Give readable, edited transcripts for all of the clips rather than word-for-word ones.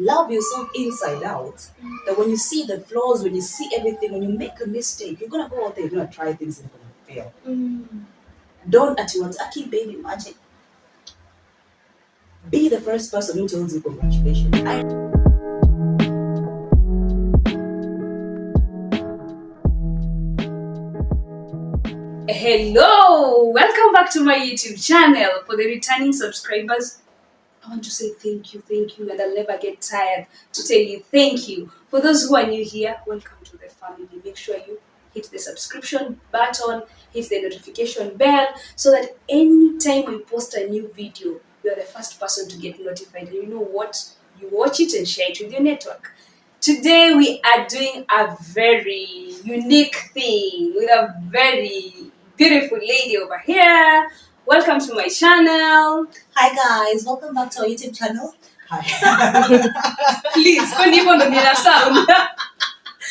love yourself inside out, that when you see the flaws, when you see everything, when you make a mistake, you're gonna go out there, you're gonna try things and you're gonna fail. Don't at once, Aki baby, imagine. Be the first person who tells you congratulations. Hello, welcome back to my YouTube channel. For the returning subscribers, I want to say thank you, and I'll never get tired to tell you thank you. For those who are new here, welcome to the family. Make sure you hit the subscription button, hit the notification bell, so that anytime we post a new video, you are the first person to get notified. And you know what? You watch it and share it with your network. Today we are doing a very unique thing with a very beautiful lady over here. Welcome to my channel. Hi guys, welcome back to our YouTube channel. Hi. Please, don't even do the sound.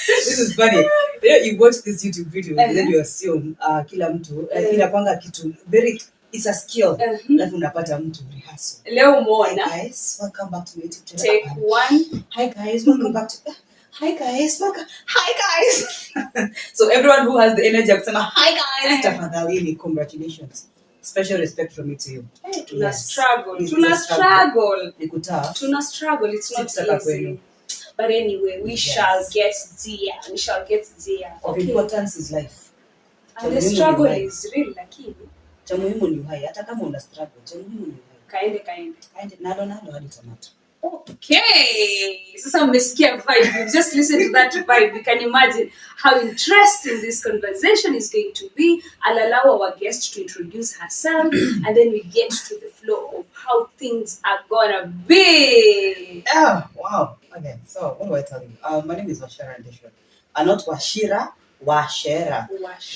This is funny. You watch this YouTube video and then you assume kila mtu inakwanga kitu very, it's a skill. Alafu unapata mtu rehearsal. Leo umeona. Hi guys, welcome back to my YouTube channel. Take one. Hi guys, welcome back to Hi guys, welcome. Hi guys. So everyone who has the energy of saying hi guys, tafadhali, congratulations. Special respect from me to you. Hey, tuna struggle. It's not easy. But anyway, we shall get there. Of importance is life. And the struggle is real, lakini. Cha muhimu ni uhai. Hata kama una struggle, cha muhimu ni uhai. Kaende. Nalo hadi tomato. Okay. Sasa mmesikia vibe. Just listen to that vibe. You can imagine how interesting this conversation is going to be. I'll allow our guest to introduce herself and then we get to the flow of how things are gonna be. Oh, wow. Okay, so what do I tell you? My name is Ndichu. Not Washira, Washera.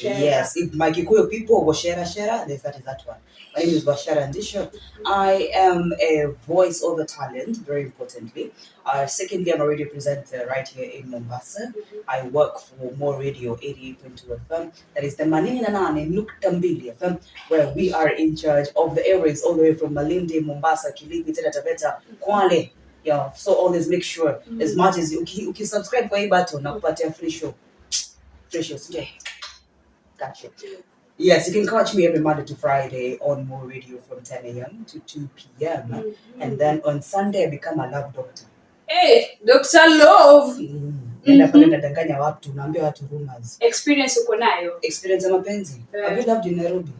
Yes, if my Kikuyu people Washera, that is that one. My name is Ndichu. I am a voice-over talent, very importantly. Secondly, I'm a radio presenter right here in Mombasa. I work for More Radio 88.2 FM. That is the Manini Nanane Nuktambili FM, where we are in charge of the airwaves all the way from Malindi, Mombasa, Kilifi, Taveta, Kwale. Yeah, so always make sure as much as you can subscribe kwa hii button na kupatia free show. Yeah. Gotcha. Yes, you can catch me every Monday to Friday on More Radio from 10 a.m. to 2 p.m. And then on Sunday, I become a love doctor. Hey, Dr. Love! Nenda pale nadanganya watu, naambia watu rumors. Experience uko nayo? Experience ya mapenzi. Have you loved in Nairobi?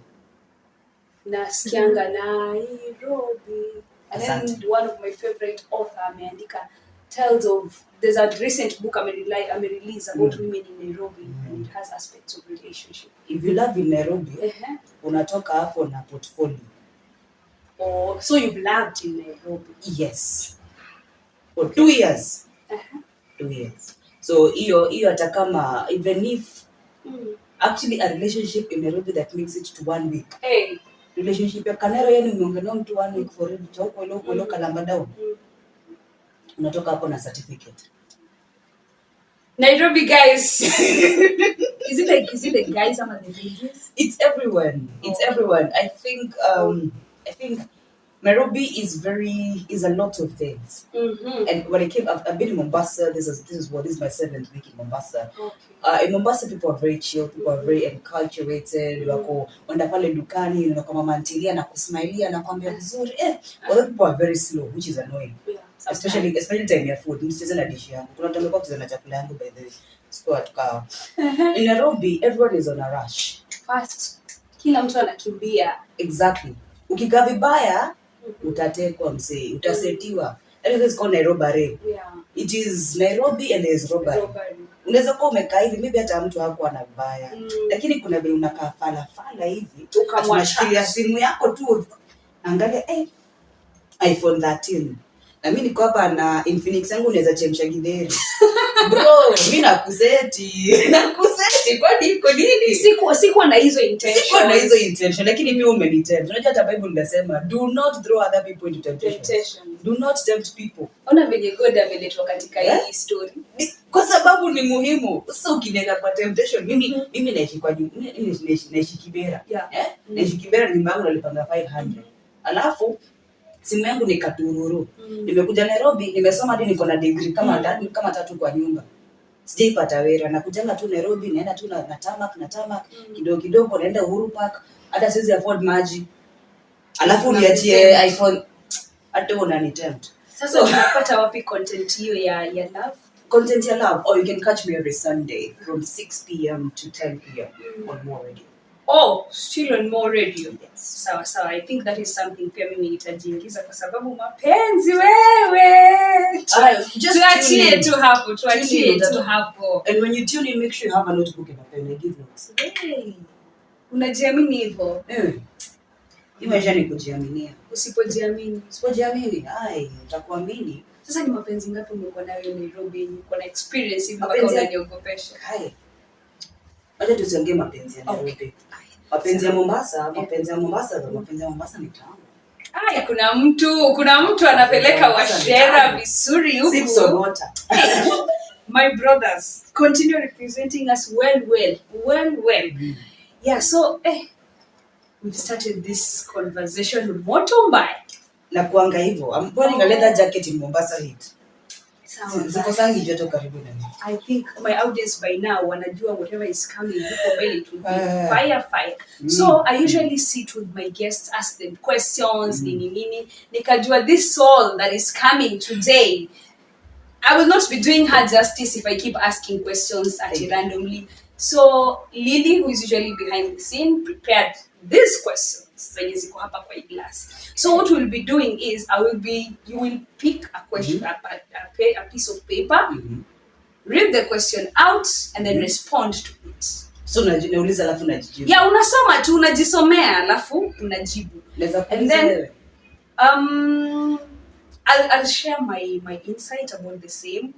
Nasikianga Nairobi. And then one of my favorite author, ameandika, tells of, there's a recent book I release about women in Nairobi, and it has aspects of relationship. If you love in Nairobi, unatoka hapo na portfolio. Oh, so you've loved in Nairobi? Yes. For 2 years. 2 years. So hiyo hata kama, even if actually a relationship in Nairobi that makes it to 1 week. Hey. Relationship ya Kanero yenu umeongelea mtu 1 week for it cha huko leo Kalamba down. Unatoka hapo na certificate. Nairobi guys. Is it the guys ama the ladies? It's everyone. It's everyone. I think Nairobi is a lot of things. And when I came, I've been in Mombasa. This is my 7th week in Mombasa. Okay. In Mombasa, people are very chill. People are very enculturated. Wako wanda pale dukani na kama mantilia na kusmailia na kwambia vizuri. Other people are very slow, which is annoying. Yeah, especially time ya food. Msicheze na dish yangu. Kuna time kwa kucheza na chakula yangu by the way. Sikuwa tukawa. In Nairobi, everyone is on a rush. Fast. Kila mtu anakimbia. Exactly. Ukikaa vibaya, utatekwa msee, utasetiwa. That is called Nairobi. Yeah. It is Nairobi and there is robbery. Unaweza kuwa umekaa hivi, maybe hata mtu hakuwa na vibaya. Lakini kuna vile unakaa fala hivi, unashikilia simu yako tu. Angalia, iPhone 13. Na mimi niko hapa na Infinix yangu naweza chemsha gideri. Bro, mimi nakuseti kwani iko nini? Sikuwa na hizo intention. Lakini mimi umenitempt. Unajua hata Bible inasema do not throw other people into temptation. Do not tempt people. Ona venye God ameletwa katika hii story. Kwa sababu ni muhimu. Sasa ukineka kwa temptation, mimi naishi Kibera. Naishi Kibera, nyumba yangu nalipanga 500. Alafu simu yangu ni katururu. Nimekuja Nairobi, nimesoma hadi niko na degree kama tatu kwa nyumba. Sijaipata wera, nakujanga tu Nairobi, naenda tu na tamak kidogo kidogo, naenda Uhuru Park, hata siwezi afford maji. Alafu niachie iPhone, hata unanitempt. Sasa unapata wapi content hiyo ya love? Content ya love, or you can catch me every Sunday from 6 p.m. to 10 p.m. on More Radio. Oh, still on More Radio. Yes. Sawa. I think that is something pia mimi nitajiingiza kwa sababu mapenzi wewe. Tuachie tu hapo. And when you tune in, make sure you have a notebook and a pen. I give notes. Hey. Unajiamini hivyo? Maisha ni kujiaminia. Usipojiamini, utakuamini. Sasa ni mapenzi ngapi umekuwa nayo Nairobi? Uko na experience hivi mpaka unaniogopesha? Acha tusiongee mapenzi ya Nairobi. Mapenzi ya Mombasa ni tamu. Kuna mtu anapeleka washera vizuri huku. Sip some water. My brothers, continue representing us well. Yeah, so we've started this conversation moto mbaya. Na kuanga hivyo. I'm wearing a leather jacket in Mombasa heat. Ziko sangi joto karibu na mimi. I think my audience by now wanajua whatever is coming huko mbele to be fire. So I usually sit with my guests, ask them questions, nini. Nikajua this soul that is coming today, I will not be doing her justice if I keep asking questions randomly. So Lily, who is usually behind the scene, prepared these questions zenye ziko hapa kwa glass. So what we'll be doing is you will pick a question, a piece of paper, read the question out and then respond to it. So unauliza alafu unajibu. Yeah, unasoma tu, unajisomea alafu unajibu. And then I'll share my insight about the same.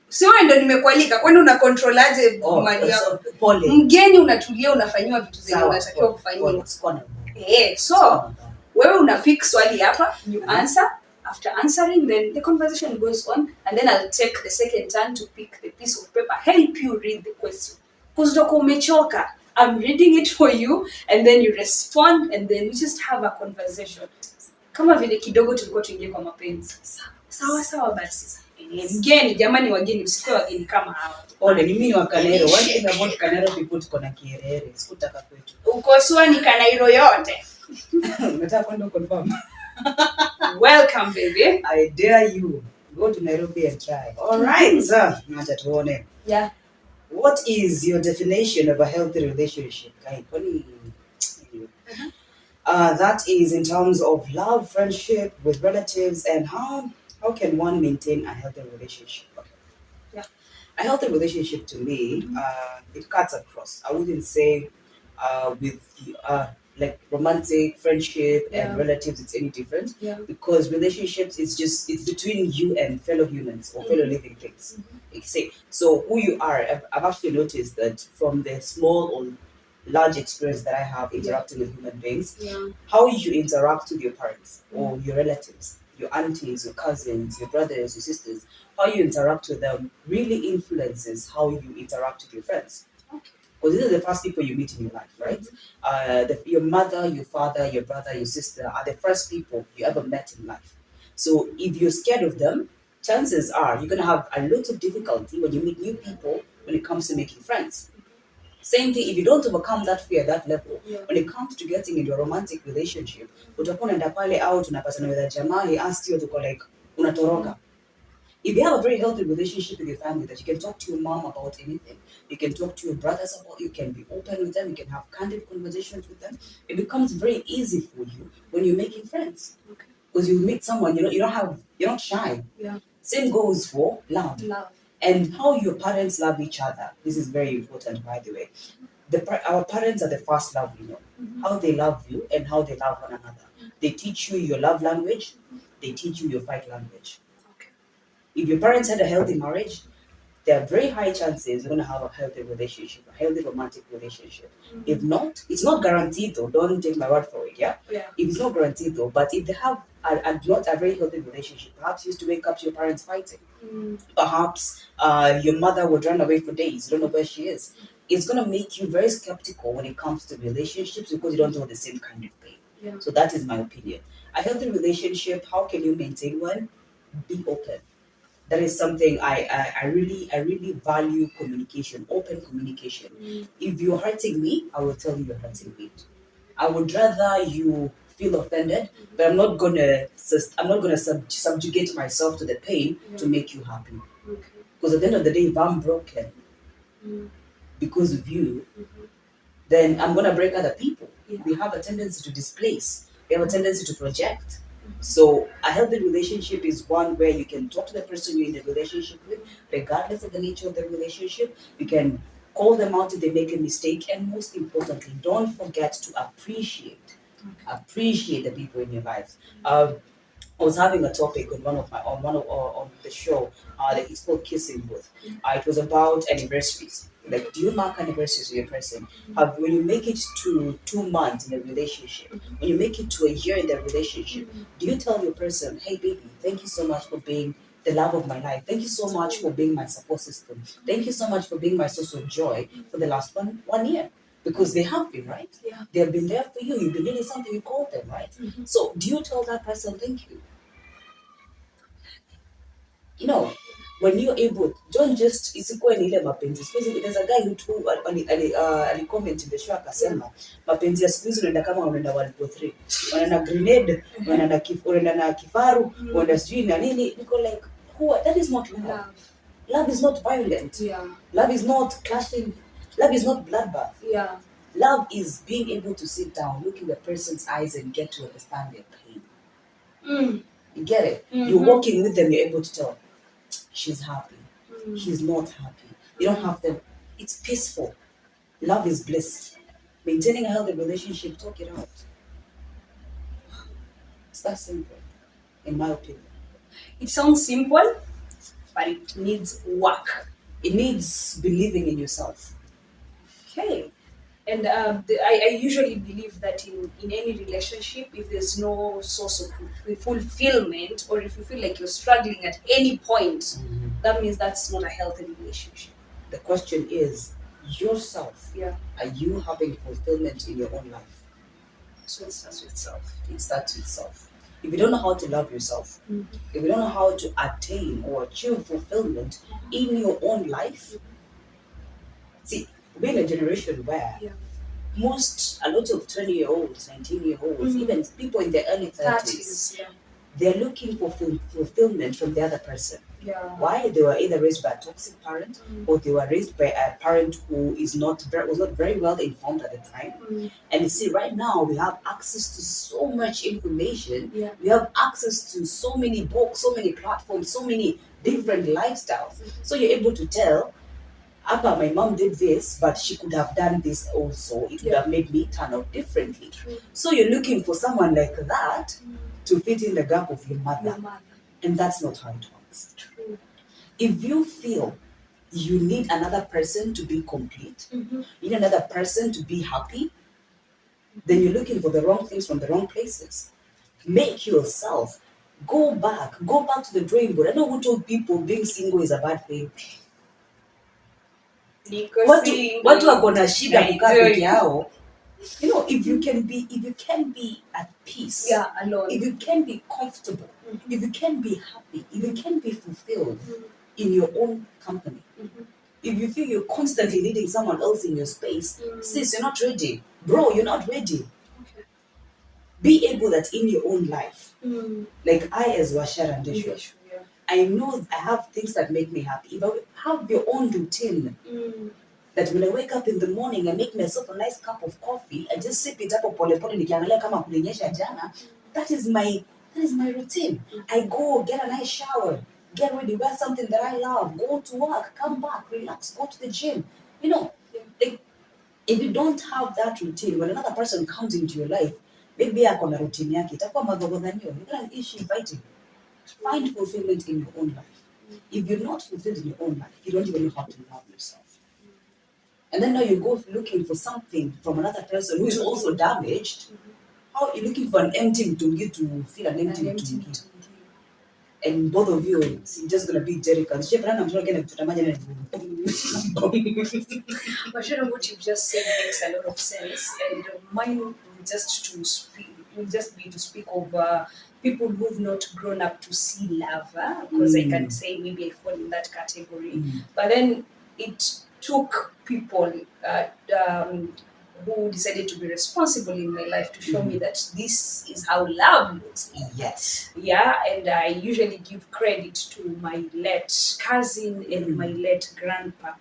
Sio ndo nimekualika, kwani una control aje mali yako? Mgeni unatulia, unafanywa vitu zenye unatakiwa kufanywa. So wewe una pick swali hapa, you answer. After answering, then the conversation goes on, and then I'll take the second turn to pick the piece of paper, help you read the question. Because doko umechoka, I'm reading it for you, and then you respond, and then we just have a conversation. Kama vile kidogo tulikuwa tuingie kwa mapenzi. Sawa basi. Mgeni, jamani wageni, msikuwe wageni kama hawa. Ole, ni mimi wa Kanairo. One thing about Kanairo people tuko na kierere. Sikutaka kwetu. Uko sua ni Kanairo yote. Nataka kwenda confirm. Welcome baby. I dare you. Go to Nairobi and try. All right, sir. Acha tuone. Yeah. What is your definition of a healthy relationship? That is in terms of love, friendship, with relatives, and how can one maintain a healthy relationship? Okay. Yeah. A healthy relationship to me, it cuts across. I wouldn't say with like romantic friendship and relatives it's any different, because relationships it's between you and fellow humans or fellow living things. So who you are, I've actually noticed that from the small or large experience that I have interacting with human beings, how you interact with your parents or your relatives, your aunties, your cousins, your brothers, your sisters, how you interact with them really influences how you interact with your friends. Because these are the first people you meet in your life, right? Your mother, your father, your brother, your sister are the first people you ever met in life. So if you're scared of them, chances are you're going to have a lot of difficulty when you meet new people when it comes to making friends. Same thing, if you don't overcome that fear, that level, when it comes to getting into a romantic relationship, utakuwa unaenda pale out, unapatana with a jamaa, he asks you to go like, unatoroka. If you have a very healthy relationship with your family, that you can talk to your mom about anything, you can talk to your brothers about, you can be open with them, you can have candid conversations with them, it becomes very easy for you when you're making friends. Because you meet someone, you're not shy. Same goes for love. And how your parents love each other. This is very important, by the way. Our parents are the first love we know. How they love you and how they love one another. They teach you your love language. They teach you your fight language. If your parents had a healthy marriage, there are very high chances you're going to have a healthy relationship, a healthy romantic relationship. If not, it's not guaranteed though. Don't take my word for it, yeah? If it's not guaranteed though, but if they have not a very healthy relationship, perhaps you used to wake up to your parents fighting. Perhaps your mother would run away for days. You don't know where she is. It's going to make you very skeptical when it comes to relationships because you don't know the same kind of pain. So that is my opinion. A healthy relationship, how can you maintain one? Be open. That is something I really value communication, open communication. If you're hurting me, I will tell you you're hurting me. I would rather you feel offended, but I'm not gonna subjugate myself to the pain to make you happy. Because at the end of the day, if I'm broken because of you, then I'm gonna break other people. We have a tendency to displace. We have a tendency to project. So a healthy relationship is one where you can talk to the person you're in the relationship with, regardless of the nature of the relationship. You can call them out if they make a mistake, and most importantly, don't forget to appreciate the people in your life. I was having a topic on on the show that it's called Kissing Booth. It was about anniversaries. Like, do you mark anniversaries with your person? When you make it to 2 months in a relationship, when you make it to a year in the relationship, do you tell your person, "Hey, baby, thank you so much for being the love of my life. Thank you so much for being my support system. Thank you so much for being my source of joy for the last one year." Because they have been, right? They have been there for you. You've been needing something, you call them, right? So do you tell that person thank you? You know, when you're able, don't just isikuwe ni ile mapenzi. Siku hizi there's a guy who alicomment in the show akasema mapenzi ya siku hizi unaenda kama unaenda World War 3, unaenda grenade, unaenda na kifaru, unaenda sijui na nini. Niko like, that is not love. Love is not violent. Love is not clashing. Love is not bloodbath. Love is being able to sit down, look in the person's eyes, and get to understand their pain. You get it? You're walking with them, you're able to tell she's happy, he's not happy. You don't have them. It's peaceful. Love is bliss. Maintaining a healthy relationship, talk it out. It's that simple, in my opinion. It sounds simple, but it needs work. It needs believing in yourself. Okay. And I usually believe that in any relationship, if there's no source of fulfillment, or if you feel like you're struggling at any point, that means that's not a healthy relationship. The question is, yourself, are you having fulfillment in your own life? So it starts with self. It starts with self. If you don't know how to love yourself, if you don't know how to attain or achieve fulfillment in your own life, see, we're in a generation where a lot of 20-year-olds, 19-year-olds, even people in their early 30s, they're looking for fulfillment from the other person. Why? They were either raised by a toxic parent, or they were raised by a parent who was not very well informed at the time. And you see, right now we have access to so much information. We have access to so many books, so many platforms, so many different lifestyles. So you're able to tell, Abba, my mom did this, but she could have done this also. It would have made me turn out differently. So you're looking for someone like that to fit in the gap of your mother. And that's not how it works. If you feel you need another person to be complete, you need another person to be happy, then you're looking for the wrong things from the wrong places. Make yourself go back to the drawing board. I know who told people being single is a bad thing. Watu wako na shida kukaa peke yao. You know, if you can be at peace, alone. If you can be comfortable, if you can be happy, if you can be fulfilled in your own company, if you feel you're constantly needing someone else in your space, sis, you're not ready. Bro, you're not ready. Be able that in your own life. Like I as Washara and Ndichu, I know I have things that make me happy. If I have your own routine, that when I wake up in the morning, I make myself a nice cup of coffee, I just sip it up pole pole nikiangalia kama kulinyesha jana. That is my routine. I go get a nice shower, get ready, wear something that I love, go to work, come back, relax, go to the gym. You know, if you don't have that routine, when another person comes into your life, maybe ako na routine yake, itakuwa magogodhanio. You're gonna issue fighting. Find fulfillment in your own life. If you're not fulfilled in your own life, you don't even know how to love yourself. And then now you go looking for something from another person who is also damaged. How are you looking for an empty Mtungi to feel an empty Mtungi? And both of you are just going to be jerrycans. But you know what you just said makes a lot of sense. And mine, just to will just be to speak of people who've not grown up to see love, because I can say maybe I fall in that category. But then it took people who decided to be responsible in my life to show me that this is how love looks like. Yes. Yeah, and I usually give credit to my late cousin and my late grandpa.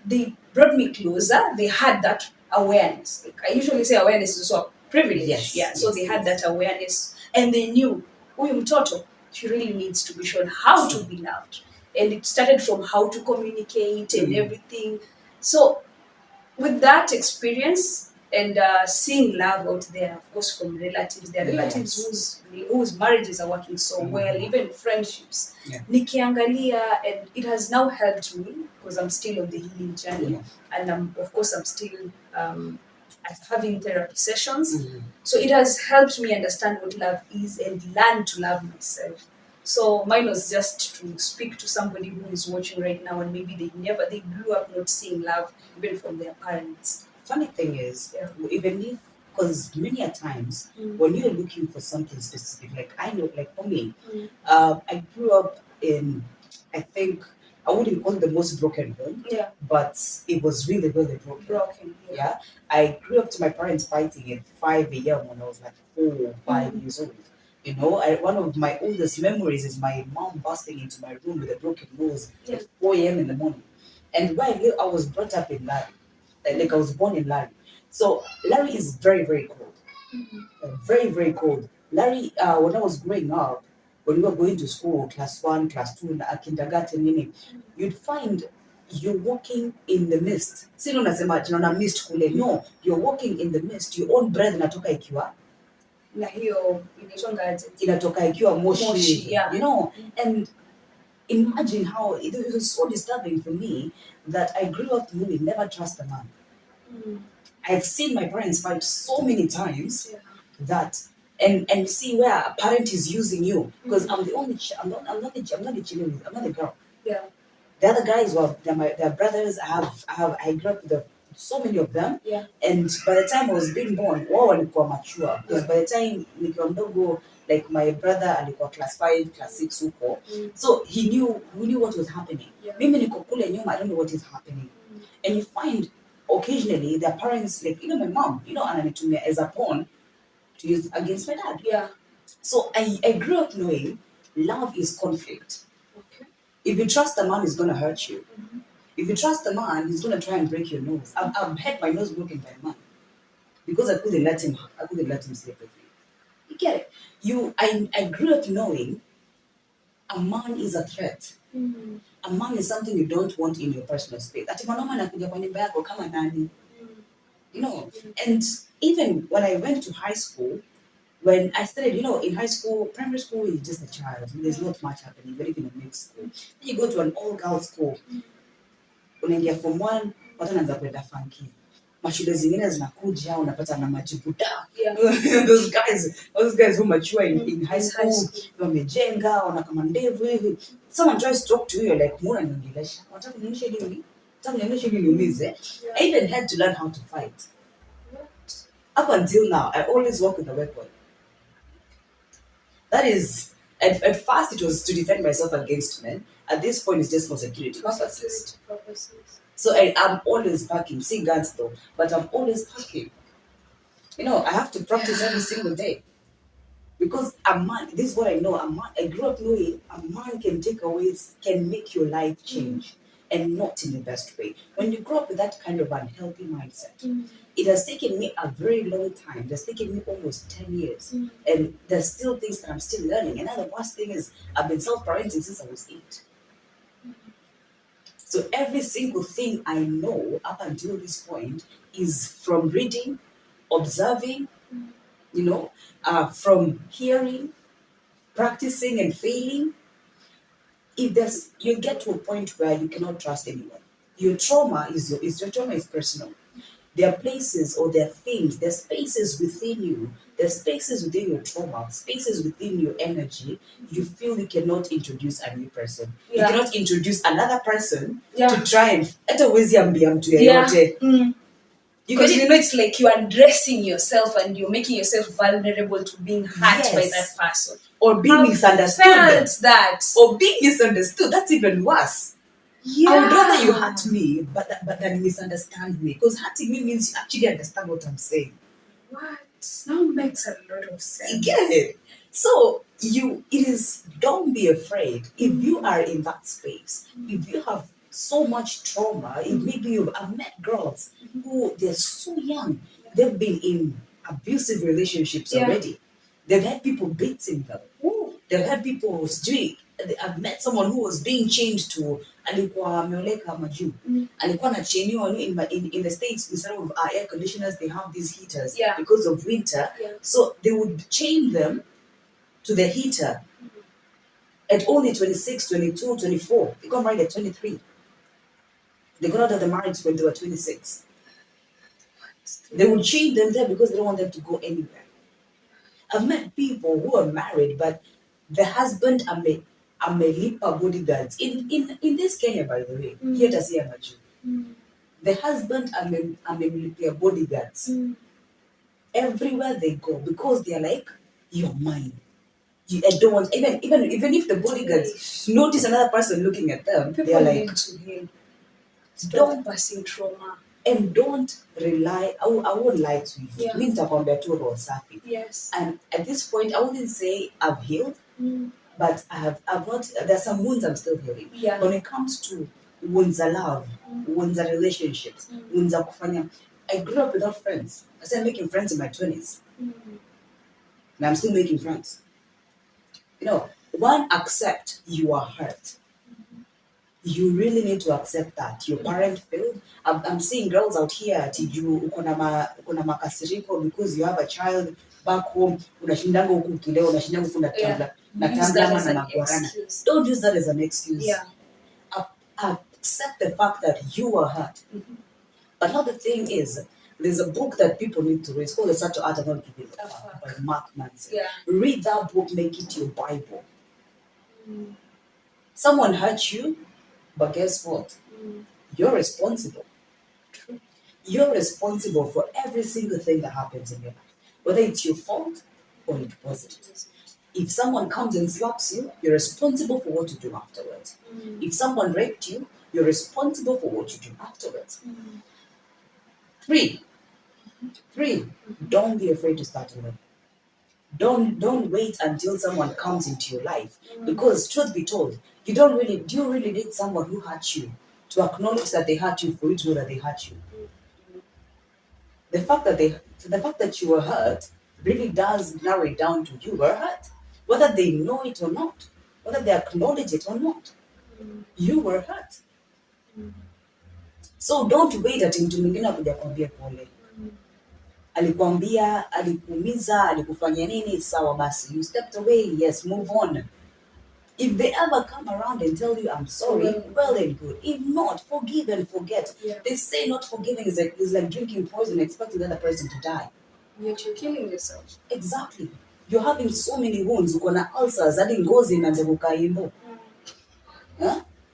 They brought me closer. They had that awareness. Like I usually say, awareness is also a privilege. Yes, Yeah, so yes, they had yes. that awareness, and they knew huyu mtoto, she really needs to be shown how to be loved, and it started from how to communicate and everything. So with that experience and seeing love out there, of course, from relatives, there are relatives whose marriages are working so well, even friendships. Yeah. Nikiangalia, and it has now helped me because I'm still on the healing journey, and of course I'm still having therapy sessions. So it has helped me understand what love is and learn to love myself. So mine was just to speak to somebody who is watching right now, and maybe they grew up not seeing love even from their parents. Funny thing is, even if, because many a times when you're looking for something specific, like I know, like for me, I grew up in, I think, I wouldn't call it the most broken home, but it was really, really broken. Yeah. I grew up to my parents fighting at 5 a.m. when I was like 4 or 5 years old. You know, one of my oldest memories is my mom busting into my room with a broken nose at 4 a.m. in the morning. And where I live, I was brought up in Larry. Like I was born in Larry. So Larry is very, very cold. Very, very cold. Larry, when I was growing up, when we were going to school, class 1, class 2, kindergarten, you'd find you're walking in the mist. Si unasema tunaona mist kule. No, you're walking in the mist. Your own breath inatoka ikiwa Na hiyo inatoka ikiwa moshi. Yeah. You know, and imagine how it was so disturbing for me that I grew up knowing never trust a man. I've seen my parents fight so many times that and see where a parent is using you, because I'm the only I'm not the girl. Yeah. The other guys were they're brothers. I grew up with so many of them. Yeah. And by the time I was being born, wao walikuwa mature, because by the time nikiwa mdogo, like my brother alikuwa class 5, class 6 huko. So he knew what was happening. Mimi niko kule nyuma, I don't know what is happening. And you find occasionally their parents, like even my mom, ananitumia as a pawn to use against my dad. Yeah. So I grew up knowing love is conflict. Okay. If you trust a man, he's gonna hurt you. If you trust a man, he's gonna try and break your nose. I've had my nose broken by a man because I couldn't let him sleep with me. You get it? I grew up knowing a man is a threat. A man is something you don't want in your personal space. Ati mwanaume anakuja kwa nyumba yako kama nani? You know, and even when I went to high school, when I started, in high school, primary school, you're just a child. There's not much happening, but even in mixed school. Then you go to an all-girls school. Unaingia form 1, watu wanaanza kwenda funky. Mashule zingine zinakuja, unapata na majibuta. Those guys who mature in high school, wamejenga, wana kama ndevu hivi. Someone tries to talk to you, like, mbona niongelesha? Unataka kunionyesha nini? Unataka kunionyesha nini niumize? I even had to learn how to fight. Up until now, I always walk with a weapon. That is, at first it was to defend myself against men. At this point, it's just for security purposes. So I'm always packing. See guns though, but I'm always packing. I have to practice every single day. Because a man, this is what I know. I grew up knowing a man can make your life change, and not in the best way. When you grow up with that kind of unhealthy mindset, it has taken me a very long time. It has taken me almost 10 years. And there's still things that I'm still learning. And the worst thing is, I've been self-parenting since I was 8. So every single thing I know up until this point is from reading, observing, from hearing, practicing and failing. You get to a point where you cannot trust anyone. Your trauma is personal. There are places or there are things, there are spaces within you, there are spaces within your trauma, spaces within your energy, you feel you cannot introduce a new person. You cannot introduce another person to try and hata huwezi ambia mtu yeyote. Because it's like you're undressing yourself and you're making yourself vulnerable to being hurt by that person. Or being misunderstood. Felt that. Or being misunderstood. That's even worse. Yeah. I would rather you hurt me, but then misunderstand me. Because hurting me means you actually understand what I'm saying. What? Now makes a lot of sense. You get it? So don't be afraid. If you are in that space, if you have so much trauma, if maybe I've met girls who they're so young, they've been in abusive relationships already. They've had people beating them. They've had people who's doing. I've met someone who was being chained to alikuwa ameoleka majuu. Alikuwa na chainiwa in the States, instead of air conditioners, they have these heaters because of winter. So they would chain them to the heater at only 26, 22, 24. They got married at 23. They got out of the marriage when they were 26. They would chain them there because they don't want them to go anywhere. I've met people who are married, but the husband amelipa bodyguards in this Kenya, by the way. Here to see the husband amelipia bodyguards everywhere they go because they're like, you're mine. I don't want even if the bodyguards notice another person looking at them, they're like, to him. Don't passing trauma. And don't rely. I won't lie to you. Me nitakwambia tu roho safi. Yes. And at this point, I wouldn't say I've healed, but I've not. There's some wounds I'm still healing. Yeah. When it comes to wounds of love, wounds of relationships, wounds of kufanya. I grew up without friends. I started making friends in my 20s, and I'm still making friends. One, accept you are hurt. You really need to accept that your parent failed. I'm seeing girls out here ukona makasiriko because you have a child back home. Unashindanga huku ukileo, unashindanga huku na tambla na maguarana. Don't use that as an excuse. Accept the fact that you are hurt. But now the thing is, there's a book that people need to read. It's called The Subtle Art of Not Giving a Fuck by Mark Manson. Read that book, make it your Bible. Someone hurt you, but guess what? You're responsible. True. You're responsible for every single thing that happens in your life, whether it's your fault or it wasn't. If someone comes and slaps you, you're responsible for what you do afterwards. If someone raped you, you're responsible for what you do afterwards. Three, don't be afraid to start over. Don't wait until someone comes into your life, because truth be told, do you really need someone who hurt you to acknowledge that they hurt you for you to know that they hurt you? The fact that you were hurt really does narrow it down to you were hurt, whether they know it or not, whether they acknowledge it or not. You were hurt. So don't wait ati mtu mwingine akuja kwambia pole. Alikwambia, alikuumiza, alikufanya nini, sawa basi. You stepped away, yes, move on. If they ever come around and tell you, I'm sorry, well and good. If not, forgive and forget. They say not forgiving is like drinking poison, expecting the other person to die. Yet you're killing yourself. Exactly. You're having so many wounds. Uko na ulcers, hadi ngozi inaanza kukaimbo.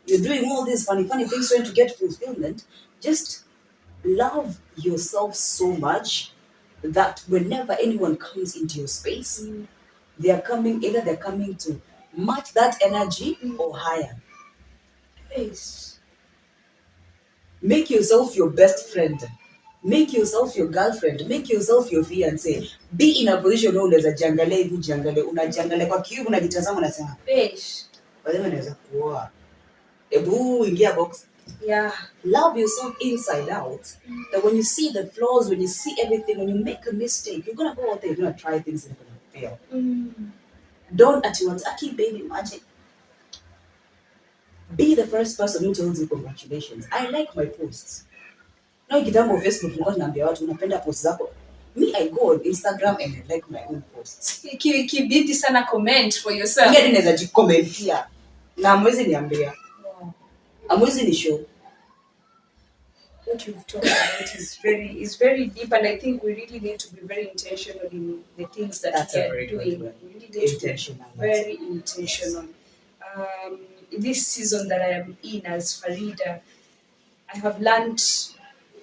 You're doing all these funny things trying to get fulfillment. Just love yourself so much that whenever anyone comes into your space, they're coming to match that energy or higher. Yes. Make yourself your best friend. Make yourself your girlfriend. Make yourself your fiancé. Be in a position where unaweza jiangalia hivi jiangalia. Unajiangalia kwa kioo, unajitazama unasema, "Besh, wewe unaweza kuoa." Ebu ingia box. Love yourself inside out. That when you see the flaws, when you see everything, when you make a mistake, you're gonna go out there, you're gonna try things and you're gonna fail. Don't at once, baby magic. Be the first person who tells you congratulations. I like my posts. Now kitambo Facebook nilikuwa naambia watu unapenda posts zako. Me, I go on Instagram and I like my own posts. Kibidi sana comment for yourself. Mimi naweza jikomentia. Na hamwezi niambia. Hamwezi ni show. What you've talked about is very deep, and I think we really need to be very intentional in the things that we are doing. We really need to be very intentional. This season that I am in as Farida, I have learned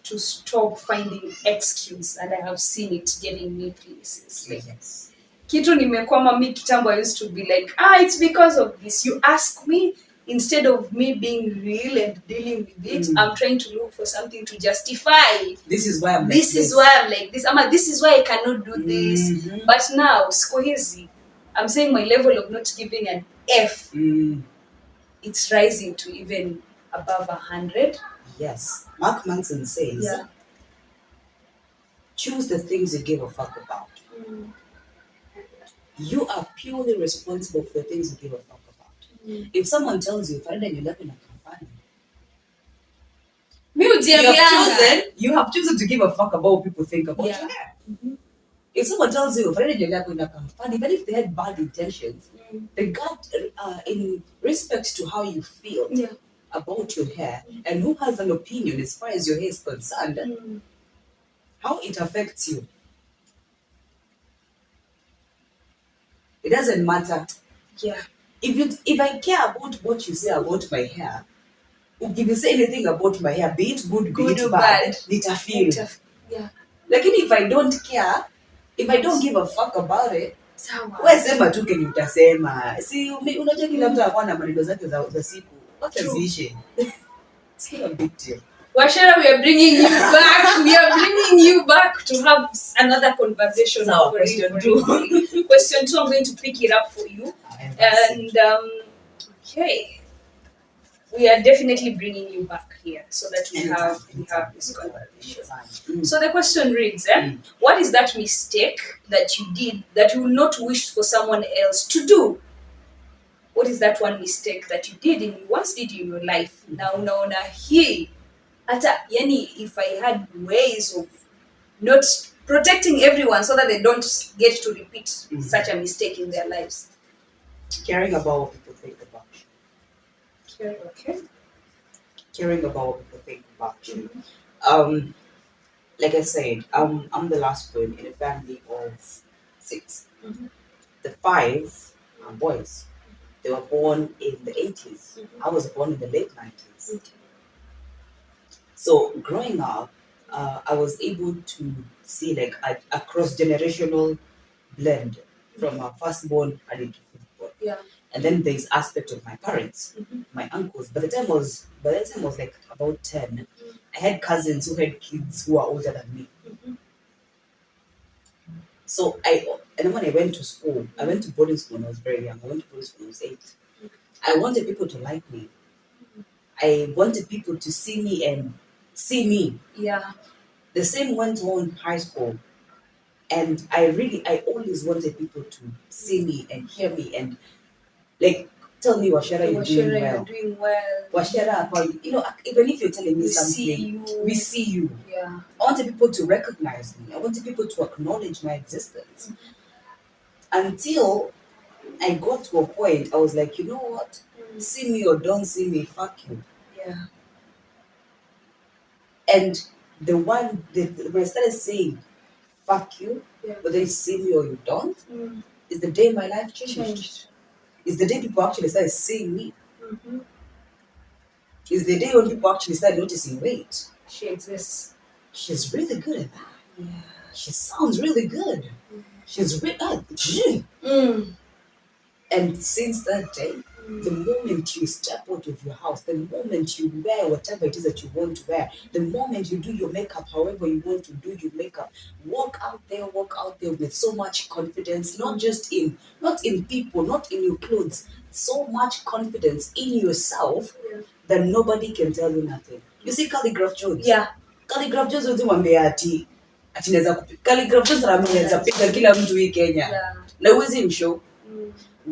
to stop finding excuse, and I have seen it getting me places. Like, Yes. kitu nimekwama mi kitambo, I used to be like, it's because of this. You ask me, instead of me being real and dealing with it, I'm trying to look for something to justify. This is why I'm like this is why I'm like this. This is why I cannot do this. But now, siku hizi, I'm saying my level of not giving an F, it's rising to even above 100. Yes. Mark Manson says, choose the things you give a fuck about. You are purely responsible for the things you give a fuck about. If someone tells you, Farida, you're not in a company, you have chosen to give a fuck about what people think about you. If someone tells you, Farida, you're not in a company, even if they had bad intentions, they got in respect to how you feel about your hair and who has an opinion as far as your hair is concerned, how it affects you. It doesn't matter. Yeah. If I care about what you say about my hair, if you say anything about my hair, be it good, be it bad, nitafeel. Yeah. Like if I don't care, if I don't give a fuck about it, wewe sema tu kenye utasema. Si unajua kila mtu anakuwa na maneno zake za siku. Wacha ziishe. It's not a big deal. Washera, we are bringing you back. We are bringing you back to have another conversation. So, question 2. Question 2, I'm going to pick it up for you. And okay, we are definitely bringing you back here so that we have this conversation. So the question reads, what is that mistake that you did that you will not wish for someone else to do? What is that one mistake that you did and you once did in your life? Now unaona hii hata yani, if I had ways of not protecting everyone so that they don't get to repeat such a mistake in their lives. Caring about what people think about you. Caring about what people think about you. Like I said, I'm the last one in a family of 6. The 5 are boys. They were born in the 80s. I was born in the late 90s. So growing up, I was able to see like a cross-generational blend from a firstborn and into fifthborn. Yeah. And then there's aspect of my parents, my uncles. By the time I was like about 10, I had cousins who had kids who are older than me. So and then when I went to school, I went to boarding school when I was very young. I went to boarding school when I was 8. I wanted people to like me. I wanted people to see me and see me. Yeah. The same went on high school. And I always wanted people to see me and hear me and like tell me, Washera, you're doing well. Washera, even if you're telling me something, we see you. Yeah. I wanted people to recognize me. I wanted people to acknowledge my existence. Until I got to a point, I was like, you know what? See me or don't see me, fuck you. Yeah. And when I started saying, fuck you, whether you see me or you don't, is the day my life changed. Is the day people actually started seeing me. Is the day when people actually started noticing, wait, she exists. She's really good at that. Yeah. She sounds really good. She's really And since that day, the moment you step out of your house, the moment you wear whatever it is that you want to wear, the moment you do your makeup however you want to do your makeup, walk out there with so much confidence, not in people, not in your clothes, so much confidence in yourself that nobody can tell you nothing. You see Calligraph Jones? Yeah. Calligraph Jones wazimwambia ati Calligraph Jones anaweza piga kila mtu hii Kenya. Na uwezi mshow.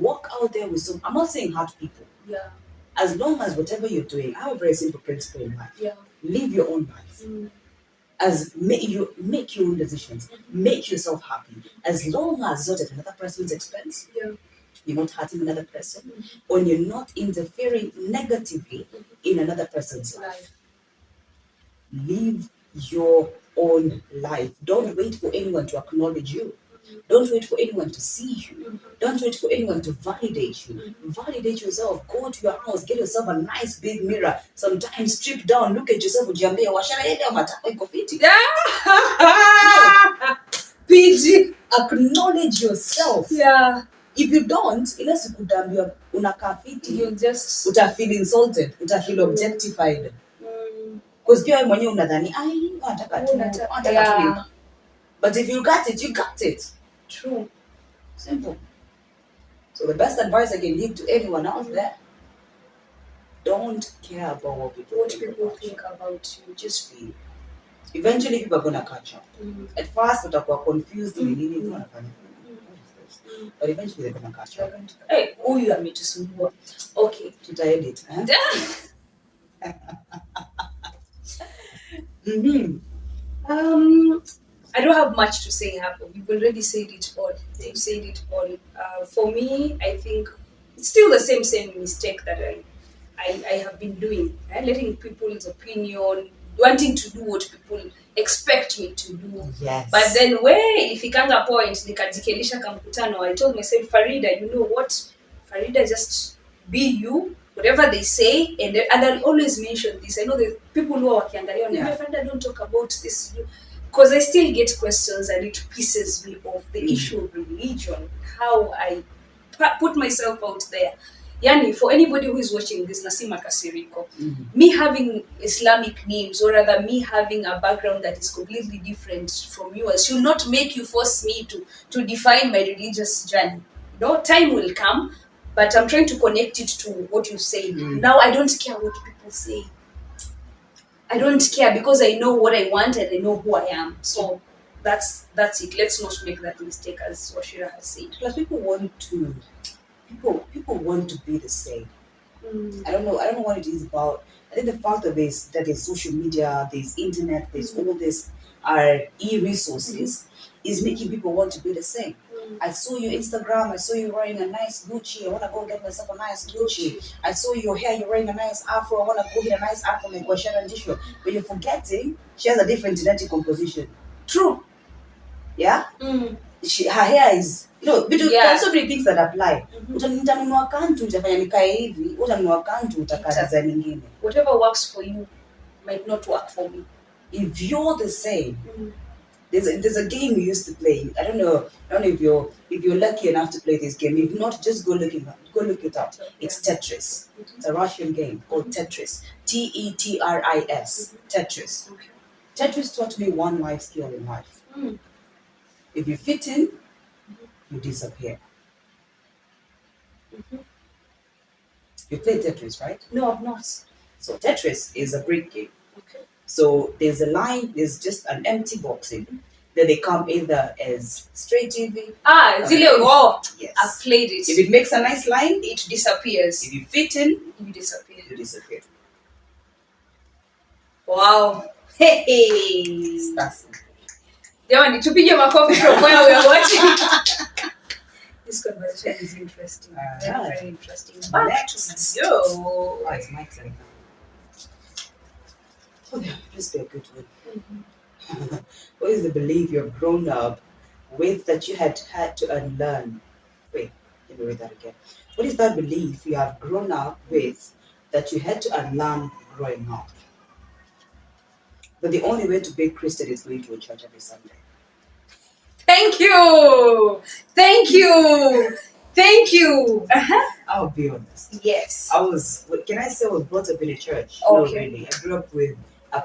Walk out there with some. I'm not saying hurt people. Yeah. As long as whatever you're doing, I have a very simple principle in life. Yeah. Live your own life. As make your own decisions. Make yourself happy. As long as it's not at another person's expense. Yeah. You're not hurting another person, or you're not interfering negatively in another person's life. Live your own life. Don't wait for anyone to acknowledge you. Don't wait for anyone to see you. Don't wait for anyone to validate you. Validate yourself. Go to your house, get yourself a nice big mirror. Sometimes strip down, look at yourself, ujiambie washara yeye matako iko fiti. PG, acknowledge yourself. Yeah. If you don't, ile siku utaambiwa unakaa fiti, You just utafeel insulted, utafeel objectified. Because pia wewe mwenyewe unadhani nataka tu. But if you got it, you got it. True. Simple. So the best advice I can give to anyone out there, don't care about what people think about you. Just be. Eventually people are going to catch up. At first utakuwa confused but eventually they're going to catch up. Hey, huyu ametusumbua. Okay, tutaedit. I don't have much to say hapo. You've already said it all. You've said it all. For me, I think it's still the same mistake that I have been doing. Letting people's opinion, wanting to do what people expect me to do. Yes. But then ifikanga point nikajikelisha kamkutano, I told myself, Farida, you know what? Farida, just be you. Whatever they say, and I'll always mention this. I know the people who are wakiangalia, Farida, don't talk about this. Because I still get questions and it pisses me off. The issue of religion, how I put myself out there. Yani, for anybody who is watching this, nasima kasiriko. Me having Islamic names, or rather me having a background that is completely different from yours, should not make you force me to define my religious journey. No, time will come, but I'm trying to connect it to what you say. Now I don't care what people say. I don't care because I know what I want and I know who I am. So that's it. Let's not make that mistake, as Washira has said. Plus, people want to be the same. I don't know what it is about. I think the fact that there's social media, there's internet, there's all this are e-resources is making people want to be the same. I saw your Instagram, I saw you wearing a nice Gucci, I want to go get myself a nice Gucci. I saw your hair, you're wearing a nice afro, I want to go get a nice afro like Ndichu. But you're forgetting she has a different genetic composition. True. Yeah? Her hair is, so many things that apply. Utanunua kantu utafanya nikae hivi, utanunua kantu utakaa design nyingine. Whatever works for you might not work for me. If you're the same, there's a game we used to play. I don't know if you're lucky enough to play this game. If not, just go look it up. It's Tetris. It's a Russian game called Tetris. Tetris. Tetris. Okay. Tetris taught me one life skill in life. If you fit in, you disappear. You play Tetris, right? No, I'm not. So Tetris is a brick game. Okay. So there's a line, there's just an empty box in. Then they come either as straight TV. Yes. I've played it. If it makes a nice line, it disappears. If you fit in, you disappear. You disappear. Wow. Hey. That's Jamani, tupige makofi from where we are watching. This conversation is interesting. Very interesting. Next. Yo. It's my turn. Okay, just be a good one. What is the belief you have grown up with that you had to unlearn? Wait, let me read that again. What is that belief you have grown up with that you had to unlearn growing up? But the only way to be a Christian is going to a church every Sunday. Thank you. Thank you. Thank you. I'll be honest. Yes. I was brought up in a church. Okay. No, really. I grew up with a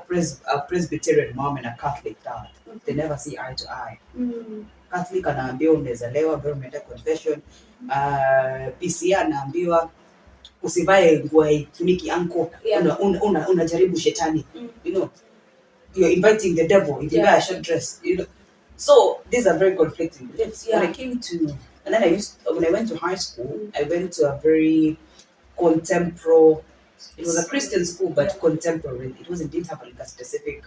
Presbyterian mom and a Catholic dad. They never see eye to eye. Catholic anaambiwa unawezalewa, bro, umeenda confession. PCA anaambiwa usivae nguo haifuniki anko, unajaribu shetani. You know, you're inviting the devil if you wear a short dress. You know, so these are very conflicting beliefs. When I went to high school, I went to a very contemporary. It was a Christian school, but contemporary. It didn't have like a specific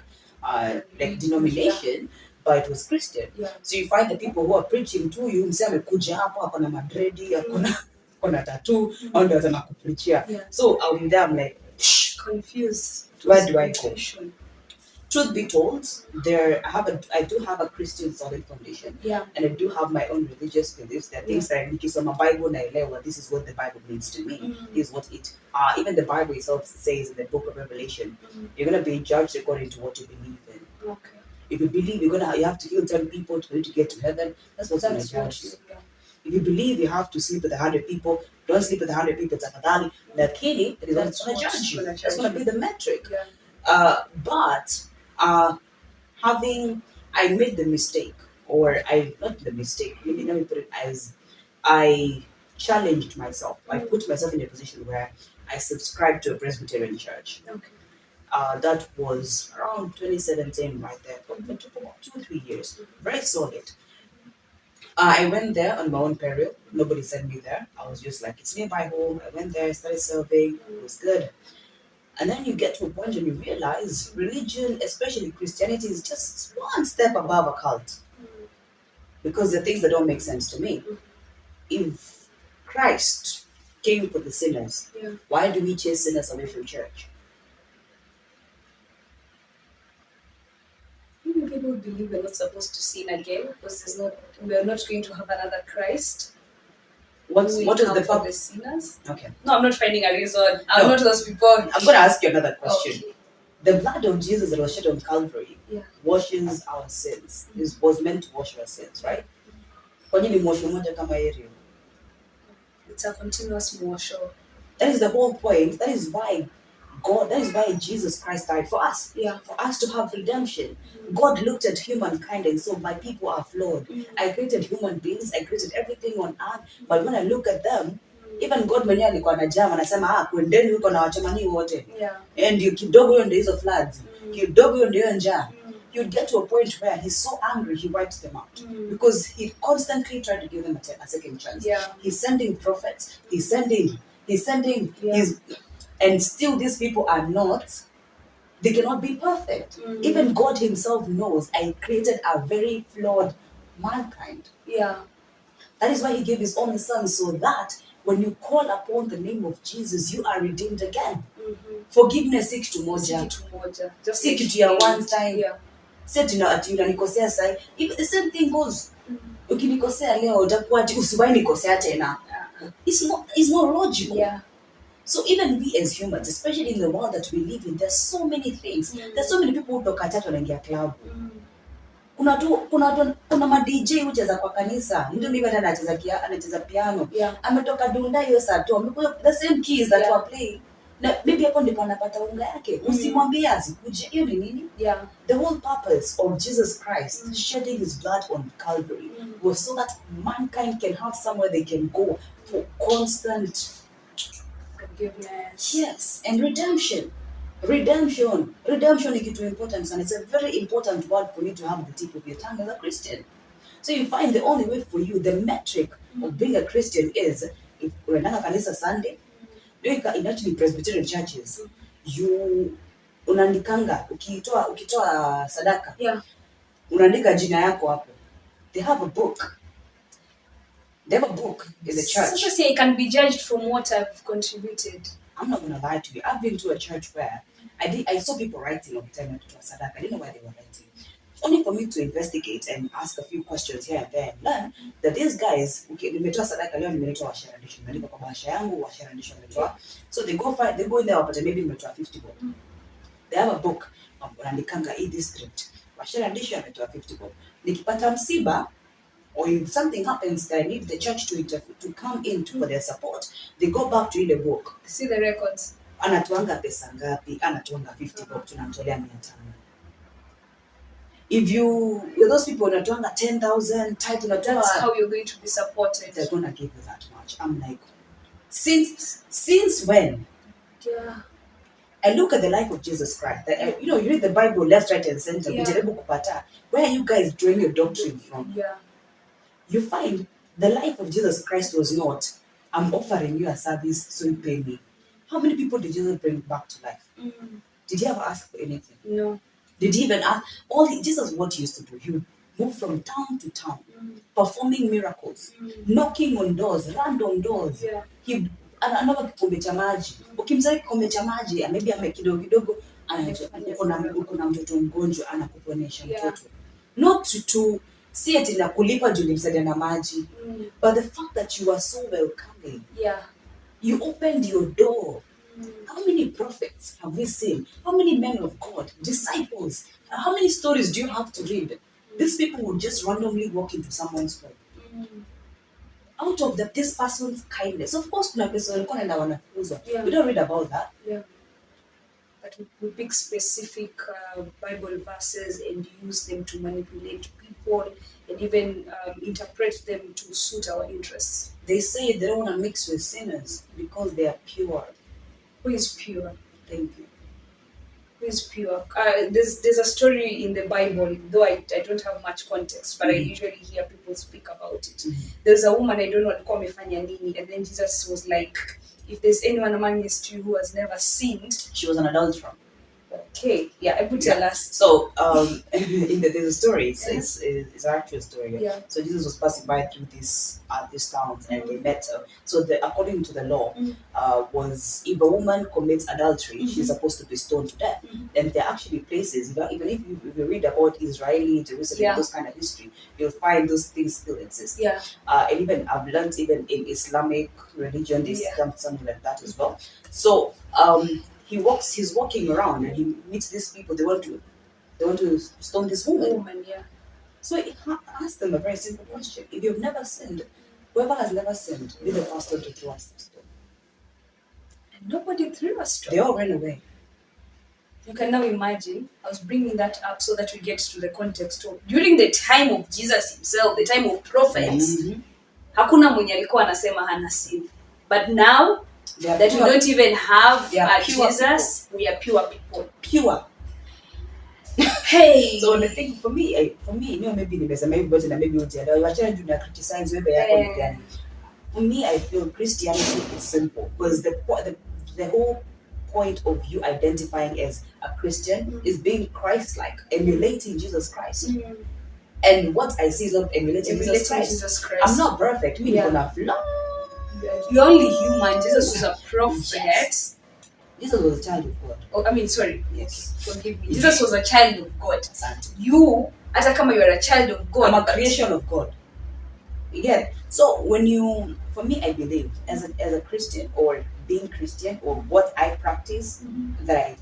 denomination, but it was Christian. Yeah. So you find the people who are preaching to you, msee amekuja hapo akona madredi, akona tattoo, au ndio anakupreachia. So I'm there, I'm like confused. Where do I go? truth be told, I do have a Christian solid foundation. Yeah. And I do have my own religious beliefs. There are things that I make on my Bible and this is what the Bible means to me. This is what it even the Bible itself says in the book of Revelation. You're gonna be judged according to what you believe in. Okay. If you believe you have to kill 10 people for you to get to heaven, that's what's gonna judge you. Yeah. If you believe you have to sleep with 100 people, don't sleep with 100 people, tafadhali. Lakini, it is what's gonna judge you. That's gonna be the metric. Yeah. But I made the mistake, or not the mistake, let me put it as I challenged myself. I put myself in a position where I subscribed to a Presbyterian church. Okay. That was around 2017, right there. It took about 2-3 years. Very solid. I went there on my own peril. Nobody sent me there. I was just like, it's nearby home. I went there, started serving. It was good. And then you get to a point and you realize religion, especially Christianity, is just one step above a cult. Because the things that don't make sense to me. If Christ came for the sinners, why do we chase sinners away from church? Maybe people believe we're not supposed to sin again because we are not going to have another Christ. What is the for the sinners? Okay. No, I'm not finding a reason. I'm not those people. I'm going to ask you another question. Okay. The blood of Jesus that was shed on Calvary washes our sins. It was meant to wash our sins, right? It's a continuous motion. That is the whole point. That is why Jesus Christ died for us. Yeah. For us to have redemption. God looked at humankind and saw, my people are flawed. I created human beings, I created everything on earth, but when I look at them, even God mwenyewe alikuwa anajama anasema kwendeni huko na wachamani wote. And kidogo hiyo ndio hizo floods. Kidogo hiyo ndio njaa. You'd get to a point where he's so angry he wipes them out because he constantly tried to give them a second chance. He's sending prophets. He's sending. And still these people are not. They cannot be perfect. Even God himself knows I created a very flawed mankind. Yeah. That is why he gave his only son, so that when you call upon the name of Jesus, you are redeemed again. Forgiveness si kitu moja. Si kitu ya one time. Say unanikosea sai. If the same thing goes. Ukinikosea leo utakuwa ati usiwahi nikosea tena. It's not logical. Yeah. So even we as humans, especially in the world that we live in, there's so many things. There's so many people who toka tatu wanaingia club. Kuna ma DJ hucheza kwa kanisa. Ndio mimi hata anacheza piano. Ametoka Dunda hiyo saa tu. Amekuja the same keys that were playing. Na maybe hapo ndipo anapata unga yake. Usimwambie asikuje. Hiyo ni nini? The whole purpose of Jesus Christ shedding his blood on Calvary was so that mankind can have somewhere they can go for constant forgiveness. Yes, and redemption. Redemption is kitu important, and it's a very important word for you to have at the tip of your tongue as a Christian. So you find the only way for you, the metric of being a Christian is if unaenda kanisa Sunday, in actually Presbyterian churches, you unaandikanga ukitoa sadaka. Unaandika jina yako hapo. They have a book. They have a book in the church. So say I can be judged from what I've contributed. I'm not gonna lie to you. I've been to a church where I saw people writing all the time to sadaka. I didn't know why they were writing. Only for me to investigate and ask a few questions here and there and learn that these guys, okay, nimetoa sadaka leo, nimetoa washarandisho, nimelipa kwa bahasha yangu, washarandisho nimetoa. So they go in there, but maybe nimetoa 50 bob. They have a book. Wanaandikanga hii district. Washarandisho nimetoa 50 bob. Nikipata msiba, or if something happens that I need the church to come in for their support, they go back to the book. See the records. Anatuanga pesa ngapi? Anatuanga 50 bob, tunamtolea 500. If those people unatuanga 10,000, that's how you're going to be supported. They're gonna give you that much. I'm like, since when? Yeah. I look at the life of Jesus Christ. You read the Bible left, right, and center. Where are you guys drawing your doctrine from? Yeah. You find the life of Jesus Christ was not, I'm offering you a service, so you pay me. How many people did Jesus bring back to life? Did he ever ask for anything? No. Did he even ask? Jesus, what he used to do, he would move from town to town, performing miracles, knocking on doors, random doors. Yeah. He another kikombe cha maji. Ukimsai kikombe cha maji, maybe ame kidogo uko na mtoto mgonjwa anakuponesha Yeah. mtoto, not to see it na kulipa juu nimsaidia na maji, but the fact that you are so welcoming. Yeah. You opened your door. How many prophets have we seen? How many men of God, disciples? How many stories do you have to read? These people would just randomly walk into someone's home. Out of this person's kindness. Of course, kuna pesa walikuwa wanaenda wanafukuzwa. We don't read about that. Yeah. But we pick specific Bible verses and use them to manipulate people and even interpret them to suit our interests. They say they don't want to mix with sinners because they are pure. Who is pure? Thank you. Who is pure? There's a story in the Bible, though I don't have much context, but I usually hear people speak about it. There's a woman, I don't know what amefanya nini, and then Jesus was like, if there's anyone amongst you who has never sinned, she was an adulterer. Okay, yeah, I could tell us. So, there's a story. It's an actual story. Yeah. So Jesus was passing by through these towns, and they met. So, according to the law, was if a woman commits adultery, she's supposed to be stoned to death. And there are actually places, even if you read about Israeli, Jerusalem, those kind of history, you'll find those things still exist. Yeah. And even I've learned even in Islamic religion, there's something like that as well. So, he's walking around and he meets these people. They want to stone this woman. Yeah. So he asked them a very simple question: if you've never sinned, whoever has never sinned, be the first one to throw us the stone. And nobody threw a stone. They all ran away. You can now imagine. I was bringing that up so that we get to the context of during the time of Jesus himself, the time of prophets. Hakuna mwenye alikuwa anasema hana sin. But now that we don't even have Jesus, we are pure people. Pure. Hey. So the thing for me, maybe nimesema hivi but maybe ujielewa. Wachana juu na criticize wewe yako ni gani. For me, I feel Christianity is simple because the whole point of you identifying as a Christian is being Christ-like, emulating Jesus Christ. And what I see is not emulating Jesus Christ. I'm not perfect. Me, gonna flaw. You're only human. Jesus was a prophet. Yes. Jesus was a child of God. Oh, I mean, sorry. Yes. Forgive me. Jesus was a child of God. Exactly. You, hata kama you are a child of God. I'm a creation of God. Yeah. So for me, I believe as a Christian or being Christian or what I practice that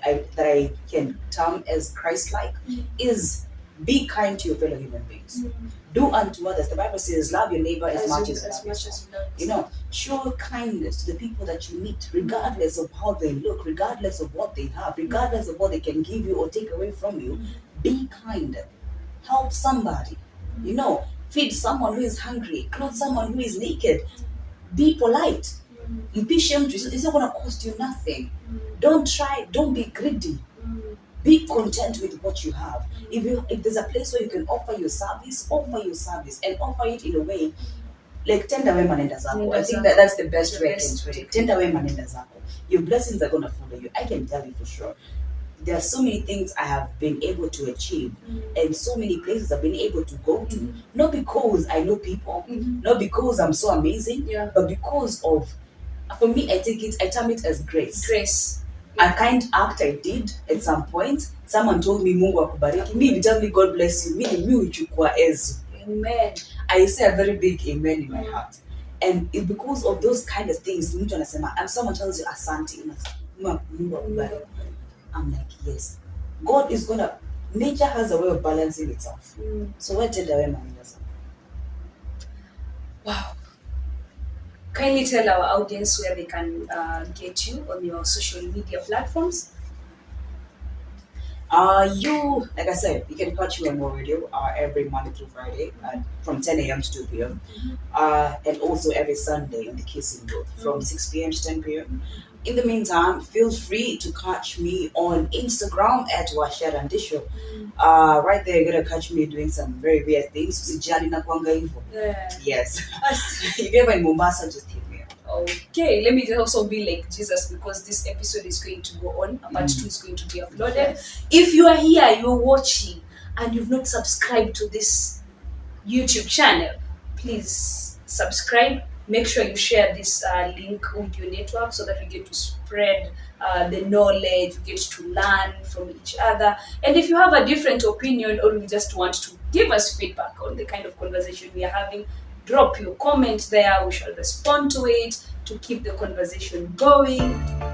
I can term as Christ-like is be kind to your fellow human beings. Do unto others. The Bible says, love your neighbor as much as you love yourself. Show kindness to the people that you meet, regardless of how they look, regardless of what they have, regardless of what they can give you or take away from you. Be kind. Help somebody. Feed someone who is hungry. Clothe someone who is naked. Be polite. It's not going to cost you nothing. Don't be greedy. Be content with what you have. If there's a place where you can offer your service and offer it in a way like tenda wema nenda zako. I think that's the best way I can put it. Tenda wema nenda zako. Your blessings are going to follow you. I can tell you for sure. There are so many things I have been able to achieve and so many places I've been able to go to. Not because I know people, not because I'm so amazing, but because of, for me, I term it as grace. Grace. A kind act I did at some point. Someone told me Mungu akubariki. Me, if you tell me God bless you, me uchukua ezu. Amen. I say a very big amen in my heart. And it's because of those kind of things, mtu anasema, and someone tells you asante, Mungu akubariki. I'm like, yes. God is gonna, nature has a way of balancing itself. So what did I mean? Wow. Kindly tell our audience where they can get you on your social media platforms. Like I said, you can catch me on More Radio every Monday through Friday from 10 a.m. to 2 p.m. And also every Sunday on the Kissing Booth from 6 p.m. to 10 p.m. In the meantime, feel free to catch me on Instagram at Ndichu. Right there, you're gonna catch me doing some very weird things. Yes. If you're ever in Mombasa, just hit me up. Okay, let me just also be like Jesus because this episode is going to go on. Part 2 is going to be uploaded. Yes. If you are here, you're watching, and you've not subscribed to this YouTube channel, please subscribe. Make sure you share this link with your network so that we get to spread the knowledge, we get to learn from each other. And if you have a different opinion, or you just want to give us feedback on the kind of conversation we are having, drop your comments there. We shall respond to it to keep the conversation going.